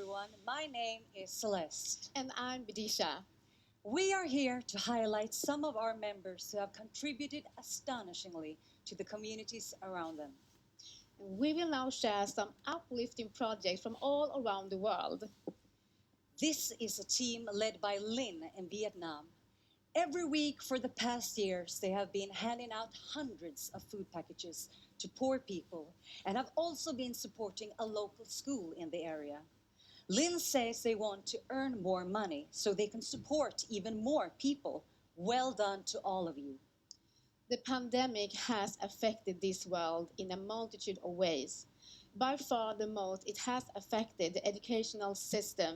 everyone. My name is Celeste. And I'm Bidisha. We are here to highlight some of our members who have contributed astonishingly to the communities around them. We will now share some uplifting projects from all around the world. This is a team led by Lynn in Vietnam. Every week for the past years, they have been handing out hundreds of food packages to poor people and have also been supporting a local school in the area. Lynn says they want to earn more money so they can support even more people. Well done to all of you. The pandemic has affected this world in a multitude of ways. By far the most, it has affected the educational system,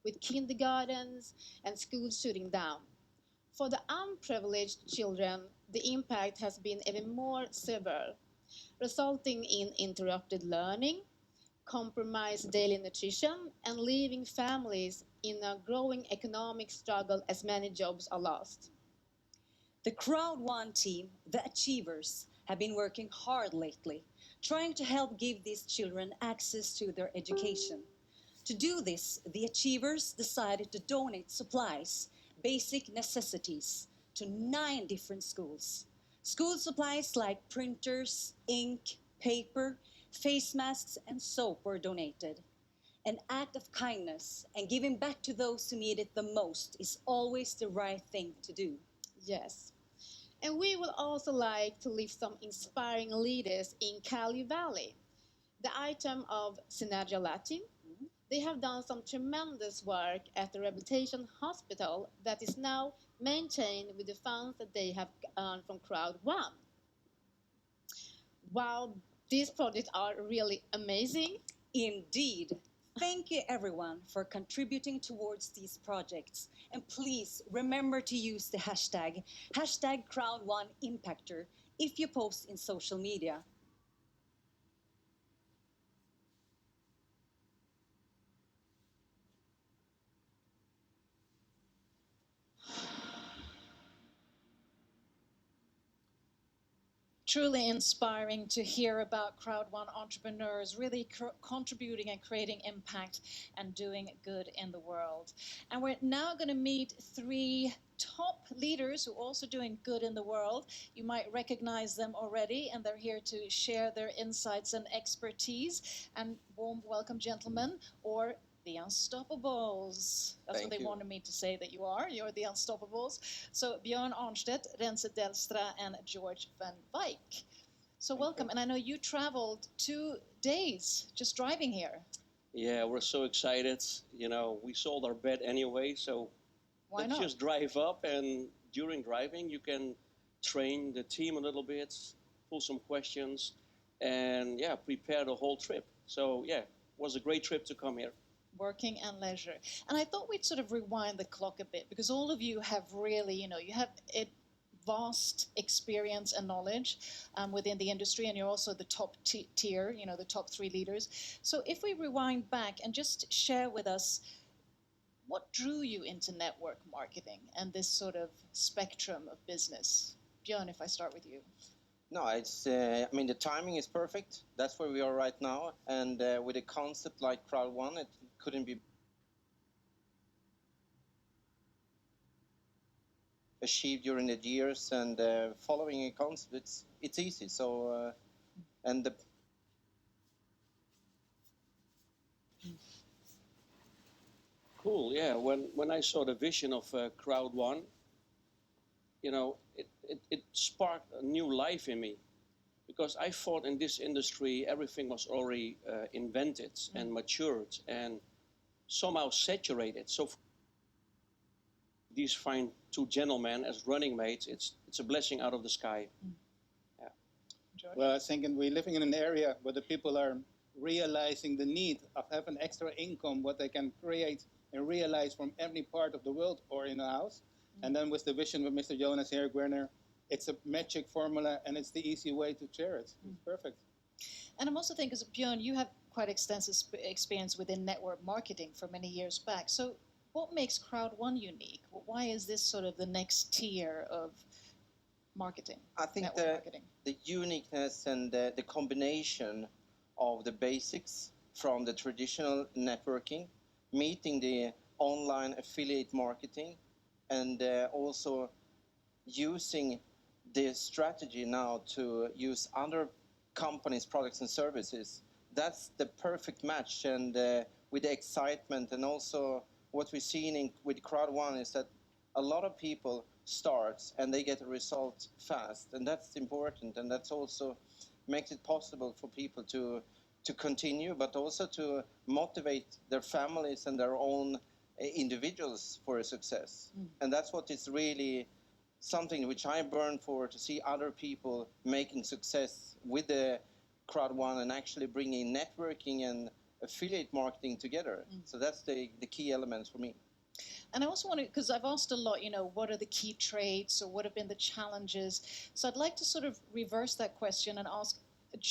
with kindergartens and schools shutting down. For the unprivileged children, the impact has been even more severe, resulting in interrupted learning, compromised daily nutrition, and leaving families in a growing economic struggle as many jobs are lost. The Crowd1 team, the Achievers, have been working hard lately, trying to help give these children access to their education. To do this, the Achievers decided to donate supplies, basic necessities, to 9 different schools. School supplies like printers, ink, paper, face masks, and soap were donated. An act of kindness and giving back to those who need it the most is always the right thing to do. Yes. And we would also like to lift some inspiring leaders in Cali Valley. The item of Synergia Latin. They have done some tremendous work at the rehabilitation hospital that is now maintained with the funds that they have earned from Crowd1. Wow, these projects are really amazing. Indeed. Thank you everyone for contributing towards these projects. And please remember to use the hashtag Crowd1 Impactor if you post in social media. Truly inspiring to hear about Crowd1 entrepreneurs really contributing and creating impact and doing good in the world. And we're now going to meet 3 top leaders who are also doing good in the world. You might recognize them already, and they're here to share their insights and expertise. And warm welcome, gentlemen, or the Unstoppables. That's what they wanted me to say that you are. You're the Unstoppables. So Björn Arnstedt, Renze Delstra, and George van Wyk. So welcome. And I know you traveled 2 days just driving here. Yeah, we're so excited. You know, we sold our bed anyway, so Why not? just drive up, and during driving you can train the team a little bit, pull some questions, and yeah, prepare the whole trip. So yeah, it was a great trip to come here. Working and leisure. And I thought we'd sort of rewind the clock a bit, because all of you have really, you have a vast experience and knowledge within the industry, and you're also the top tier, the top 3 leaders. So if we rewind back and just share with us, what drew you into network marketing and this sort of spectrum of business? Björn, if I start with you. No, the timing is perfect. That's where we are right now. And with a concept like Crowd1, it couldn't be achieved during the years. And following a concept, it's easy. So, Cool, yeah. When I saw the vision of Crowd1, it sparked a new life in me, because I thought in this industry everything was already invented and matured and somehow saturated. So these fine 2 gentlemen as running mates, it's a blessing out of the sky. Yeah. George? Well, I was thinking we're living in an area where the people are realizing the need of having extra income, what they can create and realize from every part of the world or in a house. And then with the vision with Mr. Jonas here, Werner, it's a magic formula, and it's the easy way to share it. It's perfect. And I'm also thinking, Björn, you have quite extensive experience within network marketing for many years back. So what makes Crowd1 unique? Why is this sort of the next tier of marketing? I think the uniqueness and the combination of the basics from the traditional networking meeting the online affiliate marketing, and also using the strategy now to use other companies' products and services. That's the perfect match, and with the excitement, and also what we're seeing with Crowd1 is that a lot of people start and they get a result fast, and that's important, and that's also makes it possible for people to continue, but also to motivate their families and their own individuals for a success. And that's what is really something which I burn for, to see other people making success with the Crowd1 and actually bringing networking and affiliate marketing together. So that's the key elements for me. And I also want to, because I've asked a lot, what are the key traits or what have been the challenges? So I'd like to sort of reverse that question and ask,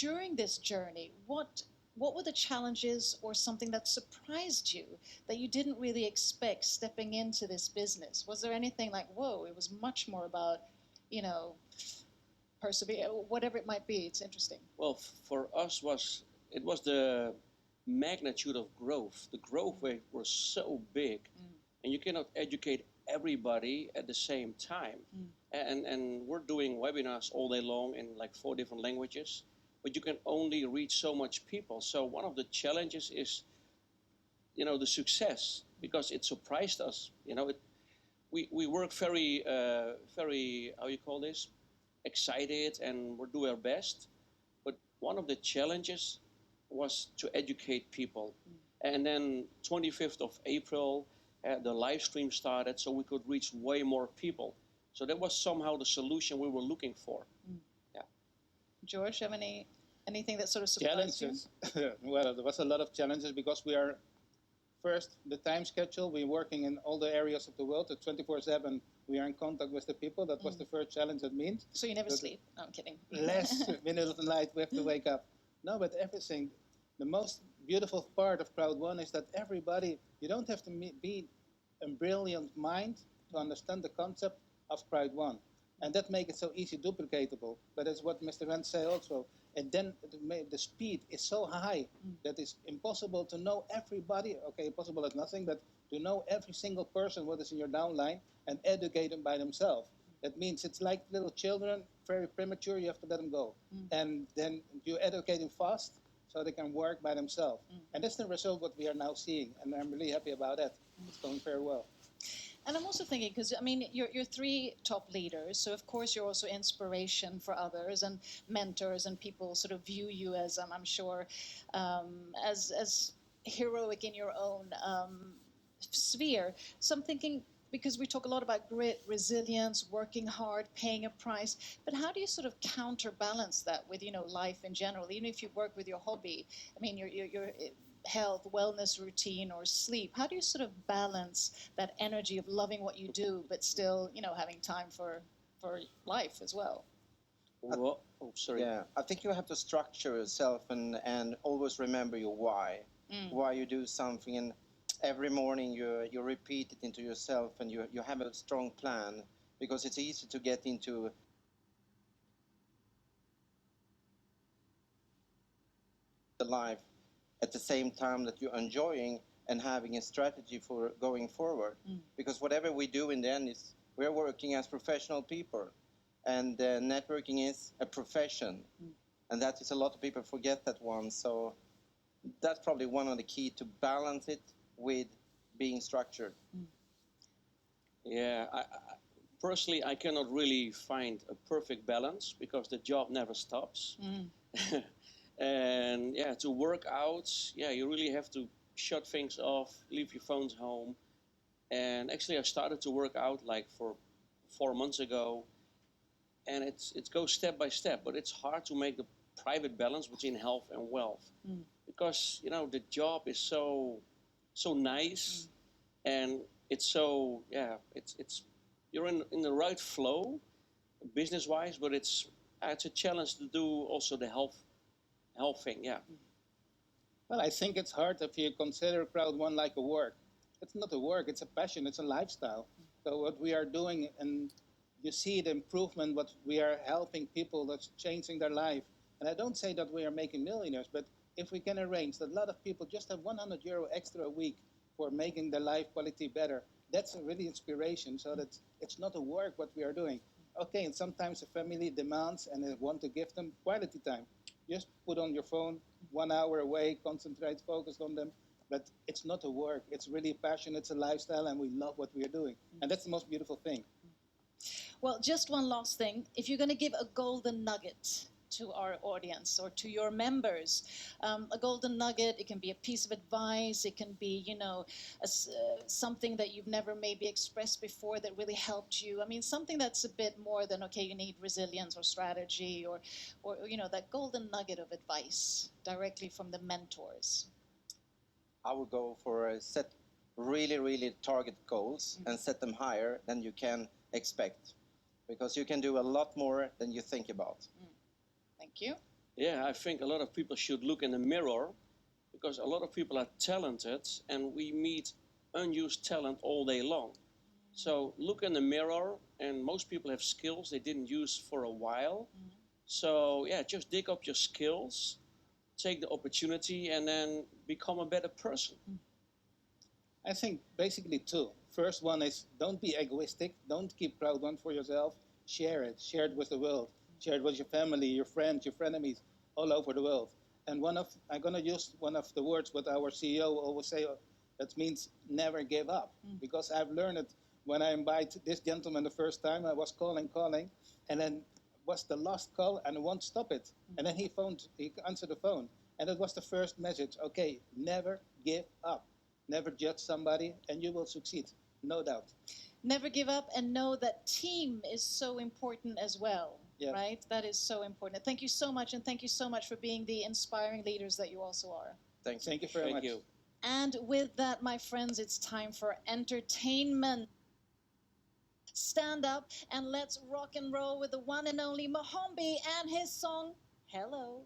during this journey, what were the challenges or something that surprised you that you didn't really expect stepping into this business? Was there anything like, whoa, it was much more about, persevere, whatever it might be? It's interesting. Well, for us it was the magnitude of growth. The growth rate was so big, and you cannot educate everybody at the same time. And we're doing webinars all day long in like 4 different languages, but you can only reach so much people. So one of the challenges is, the success, because it surprised us. We work very, how you call this, excited, and we're doing our best. But one of the challenges was to educate people. And then 25th of April, the live stream started, so we could reach way more people. So that was somehow the solution we were looking for. Yeah. George, have anything that sort of surprised Challenges. Well, there was a lot of challenges because we are, first, the time schedule. We're working in all the areas of the world at 24/7. We are in contact with the people. That was the first challenge. That means. So you never sleep? No, I'm kidding. Less middle of the night we have to wake up. No, but everything. The most beautiful part of Crowd1 is that everybody, you don't have to be a brilliant mind to understand the concept of Crowd1. And that makes it so easy duplicatable. But that's what Mr. Wendt said also. And then the speed is so high that it's impossible to know everybody. Okay, impossible is nothing, but to know every single person what is in your downline and educate them by themselves. That means it's like little children, very premature, you have to let them go. And then you educate them fast so they can work by themselves. And that's the result what we are now seeing. And I'm really happy about that. It's going very well. And I'm also thinking, because you're 3 top leaders, so of course you're also inspiration for others and mentors, and people sort of view you as, I'm sure, as heroic in your own sphere. So I'm thinking, because we talk a lot about grit, resilience, working hard, paying a price, but how do you sort of counterbalance that with life in general? Even if you work with your hobby, your health, wellness routine, or sleep, how do you sort of balance that energy of loving what you do, but still, having time for life as well? Well, sorry. Yeah, I think you have to structure yourself and always remember your why. Why you do something, and every morning you repeat it into yourself, and you have a strong plan, because it's easy to get into the life at the same time that you're enjoying and having a strategy for going forward. Because whatever we do in the end is we're working as professional people, and networking is a profession, and that is a lot of people forget that one. So that's probably one of the key to balance it with being structured. Yeah, personally, I cannot really find a perfect balance, because the job never stops. And yeah, to work out, you really have to shut things off, leave your phones home. And actually, I started to work out like for 4 months ago, and it goes step by step. But it's hard to make the private balance between health and wealth, because the job is so nice, and it's so it's you're in the right flow, business wise, but it's a challenge to do also the health thing. Well, I think it's hard if you consider Crowd1 like a work. It's not a work, it's a passion, it's a lifestyle. So what we are doing, and you see the improvement, what we are helping people, that's changing their life. And I don't say that we are making millionaires, but if we can arrange that a lot of people just have €100 extra a week for making the life quality better. That's a really inspiration, so that it's not a work what we are doing. Okay, and sometimes the family demands and they want to give them quality time. Just put on your phone, 1 hour away, concentrate, focus on them. But it's not a work, it's really a passion, it's a lifestyle, and we love what we are doing. And that's the most beautiful thing. Well, just one last thing. If you're going to give a golden nugget to our audience or to your members, a golden nugget, it can be a piece of advice, it can be, something that you've never maybe expressed before that really helped you. I mean, something that's a bit more than, okay, you need resilience or strategy or that golden nugget of advice directly from the mentors. I would go for set really, really target goals and set them higher than you can expect, because you can do a lot more than you think about. Thank you. Yeah, I think a lot of people should look in the mirror, because a lot of people are talented and we meet unused talent all day long. So look in the mirror, and most people have skills they didn't use for a while. So yeah, just dig up your skills, take the opportunity, and then become a better person. I think basically two. First one is, don't be egoistic. Don't keep Crowd1 for yourself. Share it with the world. Share it with your family, your friends, your frenemies, all over the world. And I'm going to use one of the words what our CEO always say, that means never give up. Because I've learned it when I invited this gentleman the first time. I was calling, and then was the last call, and I won't stop it. And then he answered the phone. And it was the first message. Okay, never give up. Never judge somebody, and you will succeed, no doubt. Never give up, and know that team is so important as well. Yeah. Right? That is so important. Thank you so much, and thank you so much for being the inspiring leaders that you also are. Thank you very much. Thank you. And with that, my friends, it's time for entertainment. Stand up and let's rock and roll with the one and only Mohombi and his song, Hello.